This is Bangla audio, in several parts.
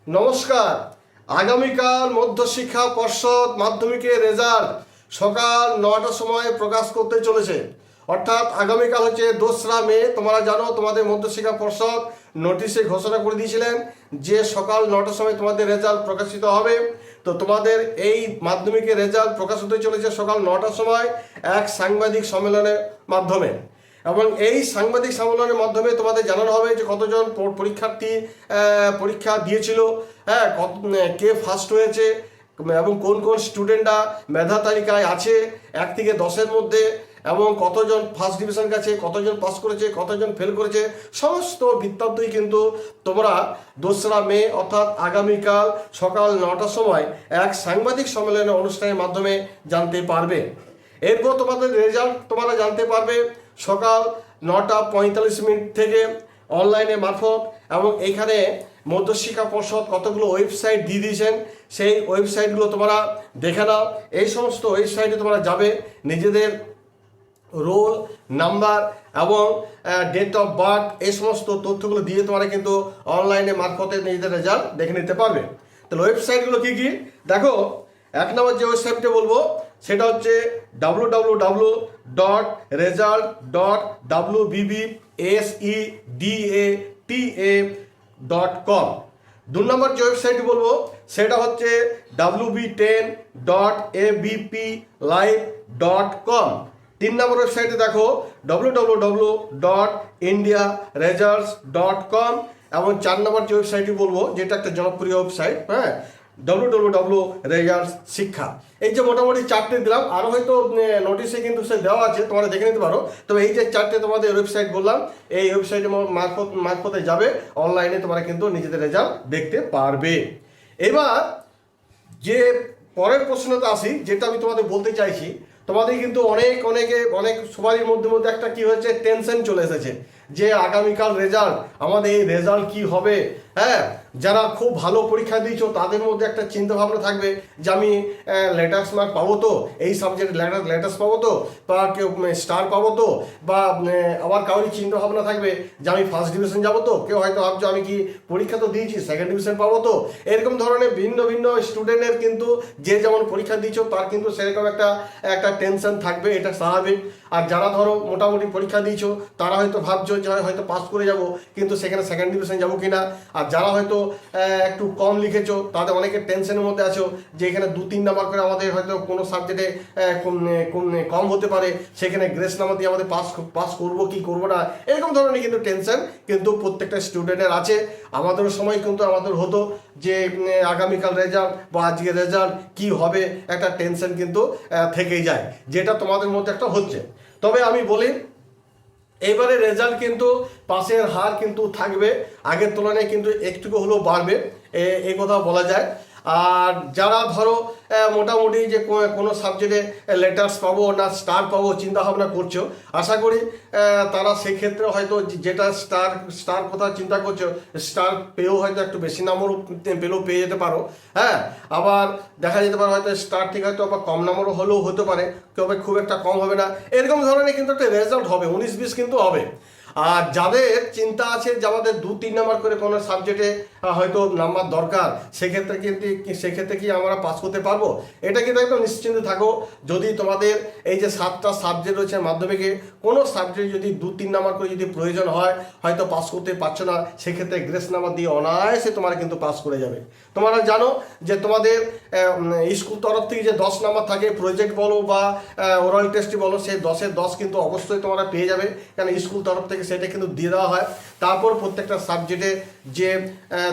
নমস্কার। আগামীকাল মধ্যশিক্ষা পর্ষদ মাধ্যমিকের রেজাল্ট সকাল ৯টার সময় প্রকাশ করতে চলেছে। অর্থাৎ আগামীকাল হচ্ছে ২রা মে। তোমরা জানো তোমাদের মধ্যশিক্ষা পর্ষদ নোটিশে ঘোষণা করে দিয়েছিলেন যে সকাল ৯টার সময় তোমাদের রেজাল্ট প্রকাশিত হবে। তো তোমাদের এই মাধ্যমিকের রেজাল্ট প্রকাশ হতে চলেছে সকাল ৯টার সময় এক সাংবাদিক সম্মেলনের মাধ্যমে। এবং এই সাংবাদিক সম্মেলনের মাধ্যমে তোমাদের জানানো হবে যে কতজন পরীক্ষার্থী পরীক্ষা দিয়েছিল, হ্যাঁ, কে ফার্স্ট হয়েছে এবং কোন কোন স্টুডেন্টরা মেধা তালিকায় আছে ১ থেকে ১০-এর মধ্যে, এবং কতজন ফার্স্ট ডিভিশন গেছে, কতজন পাস করেছে, কতজন ফেল করেছে, সমস্ত বৃত্তান্তই কিন্তু তোমরা ২রা মে অর্থাৎ আগামীকাল সকাল ৯টার সময় এক সাংবাদিক সম্মেলনের অনুষ্ঠানের মাধ্যমে জানতে পারবে। এরপর তোমাদের রেজাল্ট তোমরা জানতে পারবে সকাল ৯টা ৪৫ থেকে অনলাইনে মারফত। এবং এইখানে মধ্যশিক্ষা পর্ষদ কতগুলো ওয়েবসাইট দিয়ে দিয়েছেন, সেই ওয়েবসাইটগুলো তোমরা দেখে নাও। এই সমস্ত ওয়েবসাইটে তোমরা যাবে, নিজেদের রোল নাম্বার এবং ডেট অফ বার্থ এই সমস্ত তথ্যগুলো দিয়ে তোমরা কিন্তু অনলাইনে মারফতে নিজেদের রেজাল্ট দেখে নিতে পারবে। তাহলে ওয়েবসাইটগুলো কী কী দেখো। ১ নম্বর যে ওয়েবসাইটটা বলবো সেটা হচ্ছে www.result.wbbsedata.com। ২ নম্বর যে ওয়েবসাইট বলবো সেটা হচ্ছে wb10.abplive.com। ৩ নম্বর ওয়েবসাইটে দেখো www.indiaresults.com। এবং ৪ নম্বর যে ওয়েবসাইটটি বলবো যেটা একটা জনপ্রিয় ওয়েবসাইট, হ্যাঁ, www.results শিক্ষা। এই যে মোটামুটি 4টে দিলাম, আরও হয়তো নোটিশে কিন্তু সে দেওয়া আছে, তোমরা দেখে নিতে পারো। তবে এই যে 4টে তোমাদের ওয়েবসাইট বললাম, এই ওয়েবসাইটের মারফতে যাবে, অনলাইনে তোমরা কিন্তু নিজেদের রেজাল্ট দেখতে পারবে। এবার যে পরের প্রশ্নটা আসি, যেটা আমি তোমাদের বলতে চাইছি, তোমাদের কিন্তু অনেক সবারই মধ্যে একটা কি হয়েছে, টেনশন চলে এসেছে যে আগামীকাল রেজাল্ট, আমাদের এই রেজাল্ট কি হবে। হ্যাঁ, যারা খুব ভালো পরীক্ষা দিয়েছো তাদের মধ্যে একটা চিন্তা ভাবনা থাকবে যে আমি লেটার্স মার্ক পাবো তো, এই সাবজেক্টে লেটার্স পাবো তো, বা কেউ স্টার পাবো তো, বা আবার কারোরই চিন্তা ভাবনা থাকবে যে আমি ফার্স্ট ডিভিশন যাবো তো, কেউ হয়তো ভাবছো আমি কি পরীক্ষা তো দিয়েছি সেকেন্ড ডিভিশন পাবো তো। এরকম ধরনের ভিন্ন ভিন্ন স্টুডেন্টের কিন্তু যে যেমন পরীক্ষা দিয়েছো তার কিন্তু সেরকম একটা টেনশন থাকবে, এটা স্বাভাবিক। আর যারা ধরো মোটামুটি পরীক্ষা দিয়েছো তারা হয়তো ভাবছো যে হয়তো পাস করে যাব, কিন্তু সেখানে সেকেন্ড ডিভিশন যাবো কিনা। আর যারা হয়তো একটু কম লিখেছো তাদের অনেকের টেনশনের মধ্যে আছো যে এখানে ২-৩ নাম্বার করে আমাদের হয়তো কোনো সাবজেক্টে কম হতে পারে, সেখানে গ্রেস নাম্বার দিয়ে আমাদের পাস করবো কি করবো না, এরকম ধরনের কিন্তু টেনশন কিন্তু প্রত্যেকটা স্টুডেন্টের আছে। আমাদেরও সময় কিন্তু আমাদের হতো যে আগামীকাল রেজাল্ট বা আজকের রেজাল্ট কি হবে, একটা টেনশন কিন্তু থেকেই যায়, যেটা তোমাদের মধ্যে একটা হচ্ছে। তবে আমি বলি এবারে রেজাল্ট কিন্তু পাসের হার কিন্তু থাকবে, আগের তুলনায় কিন্তু একটুকু হলেও বাড়বে, এই কথা বলা যায়। আর যারা ধরো মোটামুটি যে কোনো সাবজেক্টে লেটার্স পাবো না স্টার পাবো চিন্তা ভাবনা করছো, আশা করি তারা সেই ক্ষেত্রে হয়তো যেটা স্টার কথা চিন্তা করছো, স্টার পেয়েও হয়তো একটু বেশি নাম্বারও পেলেও পেয়ে যেতে পারো। হ্যাঁ, আবার দেখা যেতে পারে হয়তো স্টার ঠিক হয়তো আবার কম নাম্বারও হলেও হতে পারে, তবে খুব একটা কম হবে না, এরকম ধরনের কিন্তু একটা রেজাল্ট হবে, 19-20 কিন্তু হবে। আর যাদের চিন্তা আছে যে আমাদের 2-3 নাম্বার করে কোনো সাবজেক্টে হয়তো নাম্বার দরকার, সেক্ষেত্রে কি আমরা পাস করতে পারবো, এটা কিন্তু একদম নিশ্চিন্ত থাকো। যদি তোমাদের এই যে 7টা সাবজেক্ট রয়েছে মাধ্যমিকে, কোনো সাবজেক্ট যদি 2-3 নাম্বার করে যদি প্রয়োজন হয়, হয়তো পাস করতে পারছো না, সেক্ষেত্রে গ্রেস নাম্বার দিয়ে অনায়াসে তোমরা কিন্তু পাস করে যাবে। তোমরা জানো যে তোমাদের স্কুল তরফ থেকে যে 10 নাম্বার থাকে, প্রজেক্ট বলো বা ওরাল টেস্টই বলো, সেই 10-এর 10 কিন্তু অবশ্যই তোমরা পেয়ে যাবে, কারণ স্কুল তরফ থেকে সেটা কিন্তু দিয়ে দেওয়া হয়। তারপর প্রত্যেকটা সাবজেক্টে যে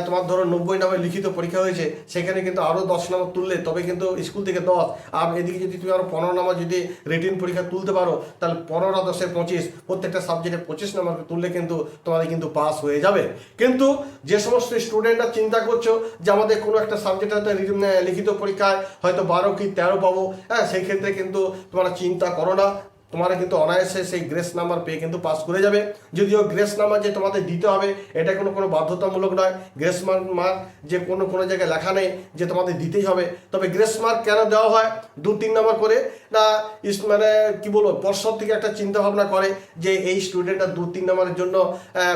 তোমার ধরো 90 নাম্বার লিখিত পরীক্ষা হয়েছে, সেখানে কিন্তু আরও 10 নাম্বার তুললে তবে কিন্তু স্কুল থেকে 10, আর এদিকে যদি তুমি আরও 15 নাম্বার যদি রিটিন পরীক্ষা তুলতে পারো, তাহলে 15-10-25 প্রত্যেকটা সাবজেক্টে 25 নাম্বার তুললে কিন্তু তোমাদের কিন্তু পাস হয়ে যাবে। কিন্তু যে সমস্ত স্টুডেন্টরা চিন্তা করছো যে আমাদের কোনো একটা সাবজেক্টে হয়তো লিখিত পরীক্ষায় হয়তো 12 কি 13 পাবো, হ্যাঁ, সেই ক্ষেত্রে কিন্তু তোমরা চিন্তা করো না, তোমরা কিন্তু অনায়াসে সেই গ্রেস নাম্বার পেয়ে কিন্তু পাস করে যাবে। যদিও গ্রেস নাম্বার যে তোমাদের দিতে হবে এটা কোনো বাধ্যতামূলক নয়। গ্রেস মার্ক যে কোনো জায়গায় লেখা নেই যে তোমাদের দিতেই হবে। তবে গ্রেস মার্ক কেন দেওয়া হয় 2-3 নাম্বার করে না, মানে কি বলবো, পর্ষদ থেকে একটা চিন্তা ভাবনা করে যে এই স্টুডেন্টটা 2-3 নাম্বারের জন্য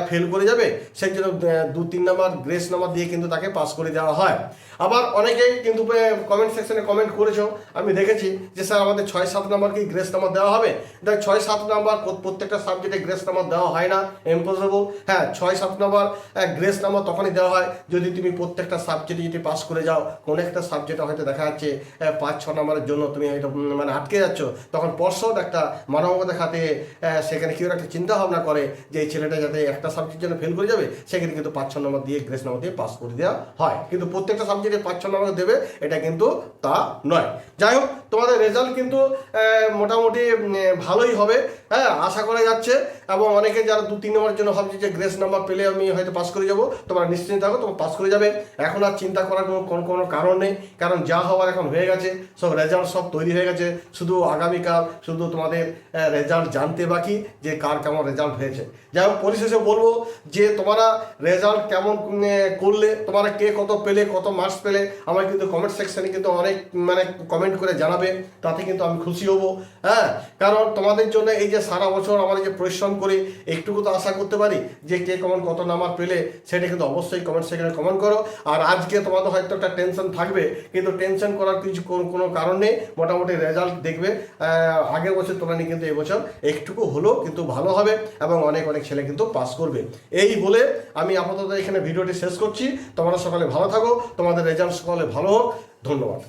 ফেল করে যাবে, সেই জন্য 2-3 নাম্বার গ্রেস নাম্বার দিয়ে কিন্তু তাকে পাস করে দেওয়া হয়। আবার অনেকেই কিন্তু কমেন্ট সেকশনে কমেন্ট করেছো, আমি দেখেছি যে স্যার আমাদের 6-7 নাম্বার কি গ্রেস নাম্বার দেওয়া হবে? দেখ 6-7 নাম্বার প্রত্যেকটা সাবজেক্টে গ্রেস নাম্বার দেওয়া হয় না, ইম্পসিবল। হ্যাঁ, 6-7 নাম্বার গ্রেস নাম্বার তখনই দেওয়া হয় যদি তুমি প্রত্যেকটা সাবজেক্টে যদি পাস করে যাও। কোনো একটা সাবজেক্টে হয়তো দেখা যাচ্ছে 5-6 নাম্বারের জন্য তুমি হয়তো মানে আটকে যাচ্ছ, তখন পর্ষদ একটা মানবতা খাতে সেখানে কেউ একটা চিন্তা ভাবনা করে যে এই ছেলেটা যাতে একটা সাবজেক্টের জন্য ফেল করে যাবে, সেখানে কিন্তু 5-6 নম্বর দিয়ে গ্রেস নাম্বার দিয়ে পাস করে দেওয়া হয়। কিন্তু প্রত্যেকটা সাবজেক্টে 5-6 নম্বর দেবে এটা কিন্তু তা নয়। যাই হোক, তোমাদের রেজাল্ট কিন্তু মোটামুটি ভালোই হবে, হ্যাঁ, আশা করা যাচ্ছে। এবং অনেকে যারা 2-3 নম্বরের জন্য ভাবছে যে গ্রেস নাম্বার পেলে আমি হয়তো পাস করে যাবো, তোমরা নিশ্চিন্ত থাকো, তোমরা পাস করে যাবে। এখন আর চিন্তা করার কোনো কারণ নেই, কারণ যা হওয়ার এখন হয়ে গেছে, সব রেজাল্ট সব তৈরি হয়ে গেছে। শুধু আগামীকাল শুধু তোমাদের রেজাল্ট জানতে বাকি যে কার কেমন রেজাল্ট হয়েছে। যাই হোক, পরিশেষে বলবো যে তোমরা রেজাল্ট কেমন করলে, তোমরা কে কত পেলে, কত মার্কস পেলে, আমার কিন্তু কমেন্ট সেকশনে কিন্তু অনেক মানে কমেন্ট করে জানাবে, তাতে কিন্তু আমি খুশি হব। হ্যাঁ, কারণ তোমাদের জন্য এই যে সারা বছর আমরা যে পরিশ্রম করি, একটুকু তো আশা করতে পারি যে কে কেমন কত নাম্বার পেলে, সেটা কিন্তু অবশ্যই কমেন্ট সেকশনে কমেন্ট করো। আর আজকে তোমাদের হয়তো একটা টেনশন থাকবে, কিন্তু টেনশন করার কিছু কোনো কারণ নেই। মোটামুটি রেজাল্ট দেখবে আগের বছর তুলনায় কিন্তু এবছর একটুকু হলেও কিন্তু ভালো হবে এবং অনেক ছেলে কিন্তু পাস করবে। এই বলে আমি আপাতত এখানে ভিডিওটি শেষ করছি। তোমরা সকালে ভালো থাকো, তোমাদের রেজাল্ট সকালে ভালো হোক। ধন্যবাদ।